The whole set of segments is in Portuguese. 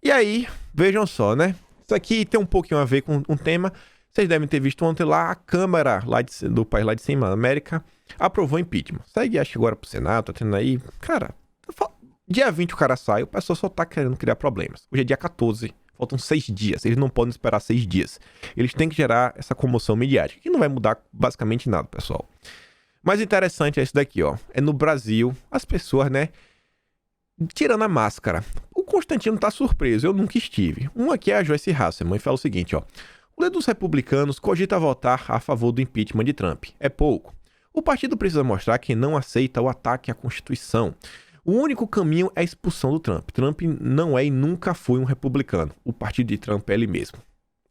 E aí, vejam só, né? Isso aqui tem um pouquinho a ver com um tema. Vocês devem ter visto ontem lá, a Câmara do país lá de cima, América, aprovou impeachment. Segue, acho que agora pro Senado, tá tendo aí. Cara, dia 20 o cara sai, o pessoal só tá querendo criar problemas. Hoje é dia 14, faltam 6 dias. Eles não podem esperar 6 dias. Eles têm que gerar essa comoção midiática, que não vai mudar basicamente nada, pessoal. Mais interessante é isso daqui, ó. É no Brasil, as pessoas, né, tirando a máscara. O Constantino tá surpreso, eu nunca estive. Um aqui é a Joyce Hasselman e fala o seguinte, ó. O líder dos republicanos cogita votar a favor do impeachment de Trump. É pouco. O partido precisa mostrar que não aceita o ataque à Constituição. O único caminho é a expulsão do Trump. Trump não é e nunca foi um republicano. O partido de Trump é ele mesmo.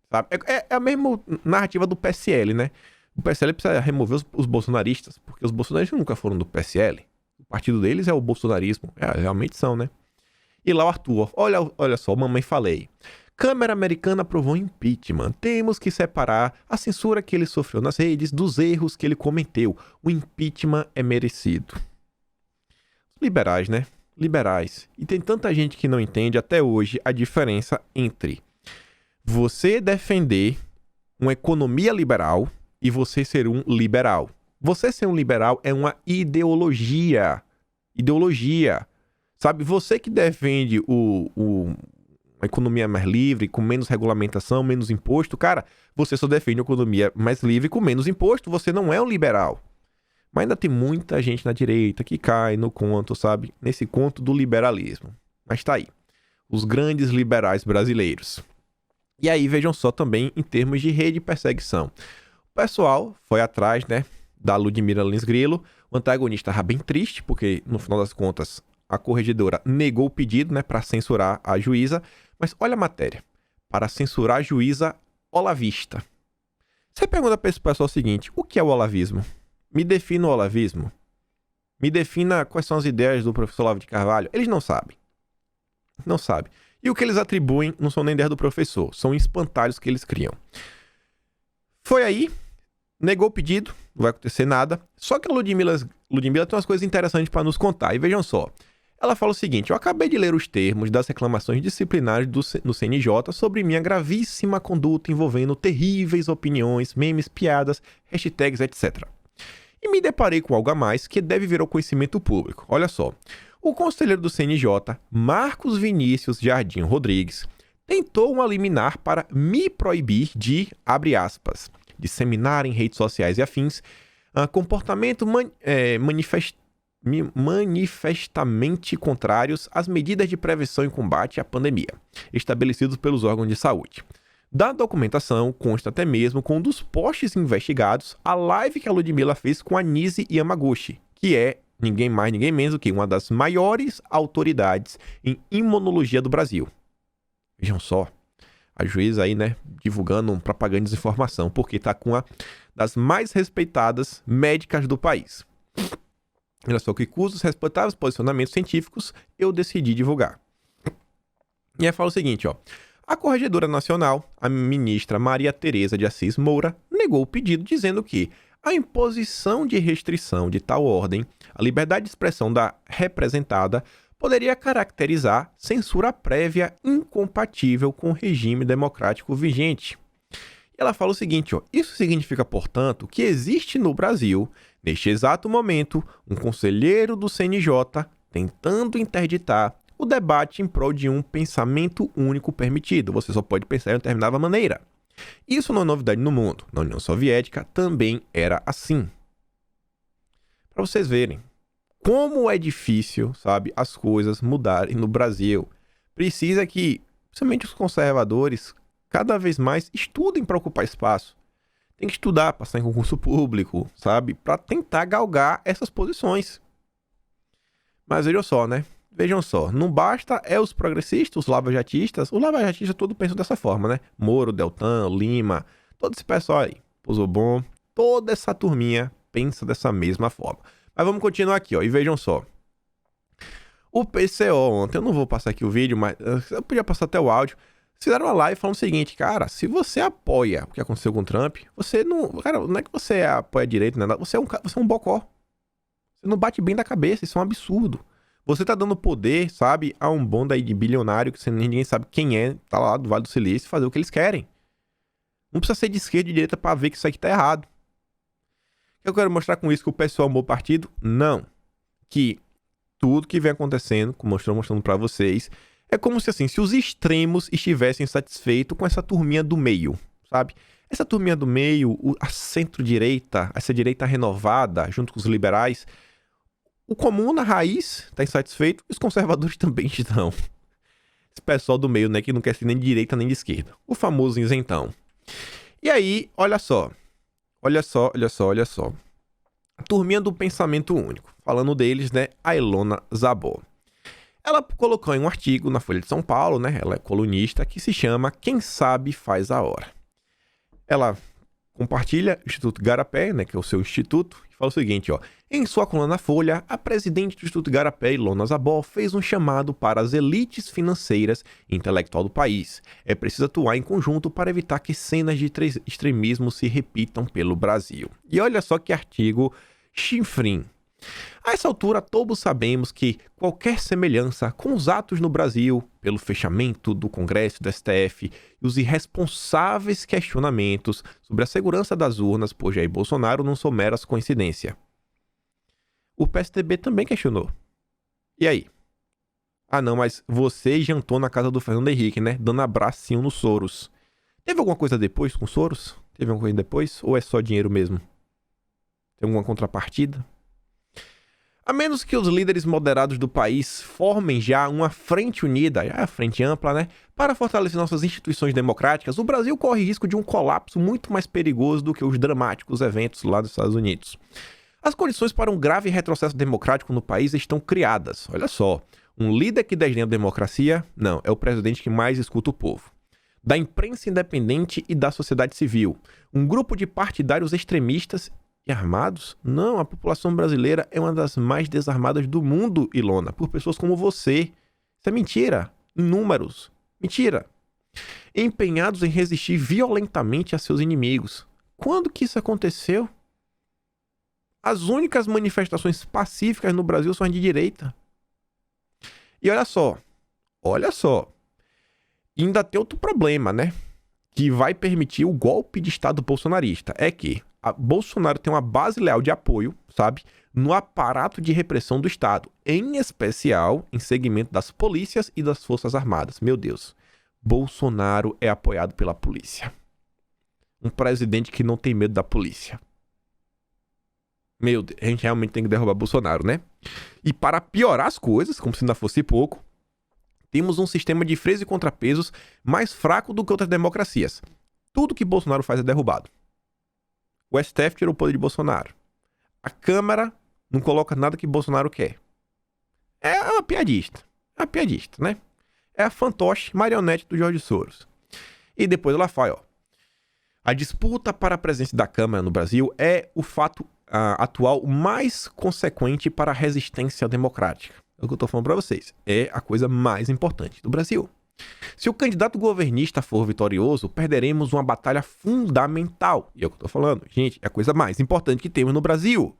Sabe? É a mesma narrativa do PSL, né? O PSL precisa remover os bolsonaristas, porque os bolsonaristas nunca foram do PSL. O partido deles é o bolsonarismo. Realmente são, né? E lá o Arthur, olha só, mamãe falei. Câmara americana aprovou impeachment. Temos que separar a censura que ele sofreu nas redes dos erros que ele cometeu. O impeachment é merecido. Liberais, né? Liberais. E tem tanta gente que não entende até hoje a diferença entre você defender uma economia liberal e você ser um liberal. Você ser um liberal é uma ideologia. Ideologia. Sabe, você que defende uma economia mais livre, com menos regulamentação, menos imposto, cara, você só defende uma economia mais livre com menos imposto, você não é um liberal. Mas ainda tem muita gente na direita que cai no conto, sabe? Nesse conto do liberalismo. Mas tá aí. Os grandes liberais brasileiros. E aí, vejam só também em termos de rede de perseguição. O pessoal foi atrás, né, da Ludmila Lins Grilo. O antagonista estava bem triste, porque no final das contas a corregedora negou o pedido, né, para censurar a juíza. Mas olha a matéria. Para censurar a juíza olavista. Você pergunta para esse pessoal o seguinte: o que é o olavismo? Me defina o olavismo. Me defina quais são as ideias do professor Olavo de Carvalho. Eles não sabem. Não sabem. E o que eles atribuem não são nem ideias do professor, são espantalhos que eles criam. Foi aí, negou o pedido, não vai acontecer nada. Só que a Ludmila tem umas coisas interessantes para nos contar. E vejam só. Ela fala o seguinte: eu acabei de ler os termos das reclamações disciplinares no CNJ sobre minha gravíssima conduta envolvendo terríveis opiniões, memes, piadas, hashtags, etc. E me deparei com algo a mais que deve vir ao conhecimento público. Olha só. O conselheiro do CNJ, Marcos Vinícius Jardim Rodrigues, tentou uma liminar para me proibir de, abre aspas, disseminar em redes sociais e afins comportamento manifestamente contrários às medidas de prevenção e combate à pandemia, estabelecidos pelos órgãos de saúde. Da documentação, consta até mesmo com um dos posts investigados a live que a Ludmila fez com a Nise Yamaguchi, que é ninguém mais, ninguém menos do que uma das maiores autoridades em imunologia do Brasil. Vejam só, a juíza aí, né, divulgando propaganda de desinformação, porque tá com uma das mais respeitadas médicas do país. Olha só que cujos respeitáveis posicionamentos científicos eu decidi divulgar. E aí fala o seguinte, ó. A Corregedora Nacional, a ministra Maria Tereza de Assis Moura, negou o pedido dizendo que a imposição de restrição de tal ordem, a liberdade de expressão da representada, poderia caracterizar censura prévia incompatível com o regime democrático vigente. E ela fala o seguinte, ó, isso significa, portanto, que existe no Brasil, neste exato momento, um conselheiro do CNJ tentando interditar o debate em prol de um pensamento único permitido. Você só pode pensar de uma determinada maneira. Isso não é novidade no mundo. Na União Soviética também era assim. Para vocês verem como é difícil, sabe, as coisas mudarem no Brasil. Precisa que, principalmente os conservadores, cada vez mais estudem para ocupar espaço. Tem que estudar, passar em concurso público, sabe, para tentar galgar essas posições. Mas vejam só, né? Vejam só, não basta os progressistas, os lavajatistas todo pensam dessa forma, né? Moro, Deltan, Lima, todo esse pessoal aí, Pozobon, toda essa turminha pensa dessa mesma forma. Mas vamos continuar aqui, ó, e vejam só. O PCO ontem, eu não vou passar aqui o vídeo, mas eu podia passar até o áudio, fizeram uma live falando o seguinte, cara, se você apoia o que aconteceu com o Trump, você não, cara, não é que você apoia a direita, né? Você é um bocó. Você não bate bem da cabeça, isso é um absurdo. Você tá dando poder, sabe, a um bando aí de bilionário que ninguém sabe quem é, tá lá do Vale do Silício, fazer o que eles querem. Não precisa ser de esquerda e de direita pra ver que isso aqui tá errado. Eu quero mostrar com isso que o pessoal amou o partido? Não. Que tudo que vem acontecendo, como eu estou mostrando pra vocês, é como se assim, se os extremos estivessem satisfeitos com essa turminha do meio, sabe? Essa turminha do meio, a centro-direita, essa direita renovada, junto com os liberais, o comum na raiz está insatisfeito e os conservadores também estão. Esse pessoal do meio, né, que não quer ser nem de direita nem de esquerda. O famoso isentão. E aí, olha só. A turminha do pensamento único. Falando deles, né, a Ilona Zabó. Ela colocou em um artigo na Folha de São Paulo, né, ela é colunista, que se chama Quem Sabe Faz a Hora. Ela compartilha o Instituto Garapé, né, que é o seu instituto, e fala o seguinte, ó. Em sua coluna na Folha, a presidente do Instituto Garapé, Ilona Zabó, fez um chamado para as elites financeiras e intelectual do país. É preciso atuar em conjunto para evitar que cenas de extremismo se repitam pelo Brasil. E olha só que artigo chinfrim. A essa altura, todos sabemos que qualquer semelhança com os atos no Brasil, pelo fechamento do Congresso e do STF e os irresponsáveis questionamentos sobre a segurança das urnas por Jair Bolsonaro não são meras coincidências. O PSDB também questionou. E aí? Ah não, mas você jantou na casa do Fernando Henrique, né? Dando abracinho no Soros. Teve alguma coisa depois com o Soros? Teve alguma coisa depois? Ou é só dinheiro mesmo? Tem alguma contrapartida? A menos que os líderes moderados do país formem já uma frente unida, a frente ampla, né, para fortalecer nossas instituições democráticas, o Brasil corre risco de um colapso muito mais perigoso do que os dramáticos eventos lá dos Estados Unidos. As condições para um grave retrocesso democrático no país estão criadas. Olha só, um líder que desdenha a democracia, não, é o presidente que mais escuta o povo. Da imprensa independente e da sociedade civil, um grupo de partidários extremistas e armados? Não, a população brasileira é uma das mais desarmadas do mundo, Ilona, por pessoas como você. Isso é mentira. Em números. Mentira. Empenhados em resistir violentamente a seus inimigos. Quando que isso aconteceu? As únicas manifestações pacíficas no Brasil são as de direita. E olha só. Ainda tem outro problema, né? Que vai permitir o golpe de Estado bolsonarista. É que Bolsonaro tem uma base leal de apoio, sabe, no aparato de repressão do Estado, em especial em segmento das polícias e das Forças Armadas. Meu Deus, Bolsonaro é apoiado pela polícia. Um presidente que não tem medo da polícia. Meu Deus, a gente realmente tem que derrubar Bolsonaro, né? E para piorar as coisas, como se ainda fosse pouco, temos um sistema de freios e contrapesos mais fraco do que outras democracias. Tudo que Bolsonaro faz é derrubado. O STF tirou o poder de Bolsonaro. A Câmara não coloca nada que Bolsonaro quer. É uma piadista. É uma piadista, né? É a fantoche marionete do Jorge Soros. E depois ela fala, ó. A disputa para a presença da Câmara no Brasil é o fato atual mais consequente para a resistência democrática. É o que eu tô falando para vocês. É a coisa mais importante do Brasil. Se o candidato governista for vitorioso, perderemos uma batalha fundamental. E é o que eu tô falando. Gente, é a coisa mais importante que temos no Brasil.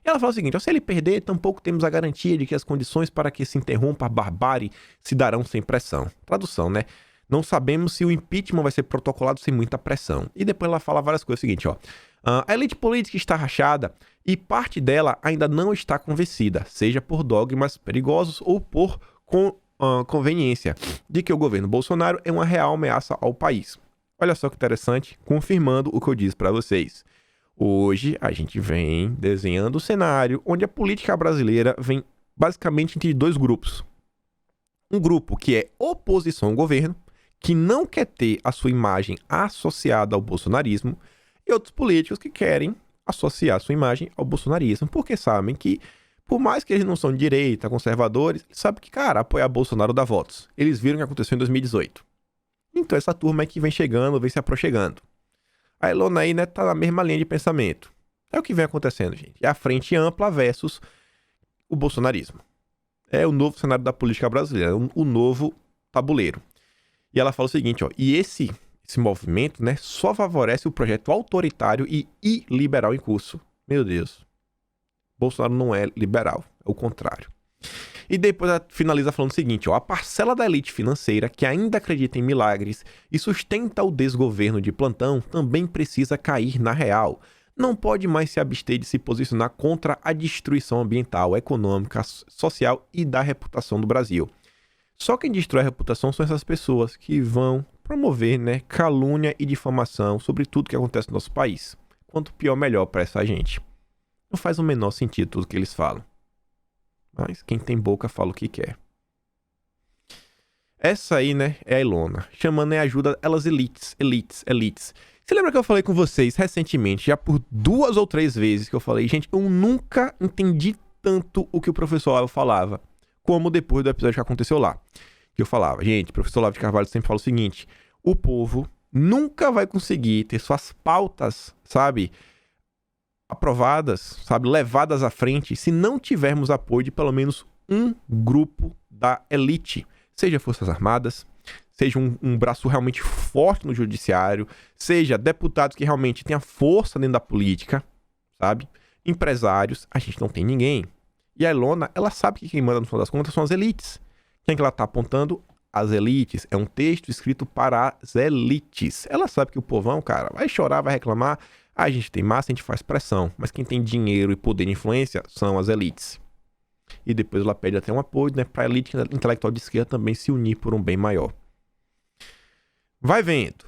E ela fala o seguinte, ó, se ele perder, tampouco temos a garantia de que as condições para que se interrompa a barbárie se darão sem pressão. Tradução, né? Não sabemos se o impeachment vai ser protocolado sem muita pressão. E depois ela fala várias coisas. É o seguinte, ó. A elite política está rachada e parte dela ainda não está convencida, seja por dogmas perigosos ou por conveniência, de que o governo Bolsonaro é uma real ameaça ao país. Olha só que interessante, confirmando o que eu disse para vocês. Hoje a gente vem desenhando o cenário onde a política brasileira vem basicamente entre dois grupos. Um grupo que é oposição ao governo, que não quer ter a sua imagem associada ao bolsonarismo, e outros políticos que querem associar a sua imagem ao bolsonarismo, porque sabem que, por mais que eles não são de direita, conservadores, eles sabem que, cara, apoiar Bolsonaro dá votos. Eles viram o que aconteceu em 2018. Então essa turma aí que vem chegando, vem se aproximando. A Ilona aí, né, tá na mesma linha de pensamento. É o que vem acontecendo, gente. É a frente ampla versus o bolsonarismo. É o novo cenário da política brasileira, o novo tabuleiro. E ela fala o seguinte, ó, e esse movimento, né, só favorece o projeto autoritário e iliberal em curso. Meu Deus. Bolsonaro não é liberal, é o contrário. E depois ela finaliza falando o seguinte, ó, a parcela da elite financeira que ainda acredita em milagres e sustenta o desgoverno de plantão também precisa cair na real. Não pode mais se abster de se posicionar contra a destruição ambiental, econômica, social e da reputação do Brasil. Só quem destrói a reputação são essas pessoas que vão promover, né, calúnia e difamação sobre tudo que acontece no nosso país. Quanto pior, melhor para essa gente. Não faz o menor sentido tudo que eles falam. Mas quem tem boca fala o que quer. Essa aí, né, é a Ilona, chamando em ajuda elas elites. Você lembra que eu falei com vocês recentemente, já por 2 ou 3 vezes que eu falei, gente, eu nunca entendi tanto o que o professor Olavo falava, como depois do episódio que aconteceu lá. Que eu falava, gente, o professor Olavo de Carvalho sempre fala o seguinte, o povo nunca vai conseguir ter suas pautas, sabe, aprovadas, sabe, levadas à frente, se não tivermos apoio de pelo menos um grupo da elite, seja Forças Armadas, seja um braço realmente forte no judiciário, seja deputados que realmente tenham força dentro da política, sabe, empresários, a gente não tem ninguém. E a Ilona, ela sabe que quem manda no final das contas são as elites. Quem é que ela tá apontando? As elites. É um texto escrito para as elites. Ela sabe que o povão, cara, vai chorar, vai reclamar. A gente tem massa, a gente faz pressão. Mas quem tem dinheiro e poder de influência são as elites. E depois ela pede até um apoio, né, para a elite intelectual de esquerda também se unir por um bem maior. Vai vendo.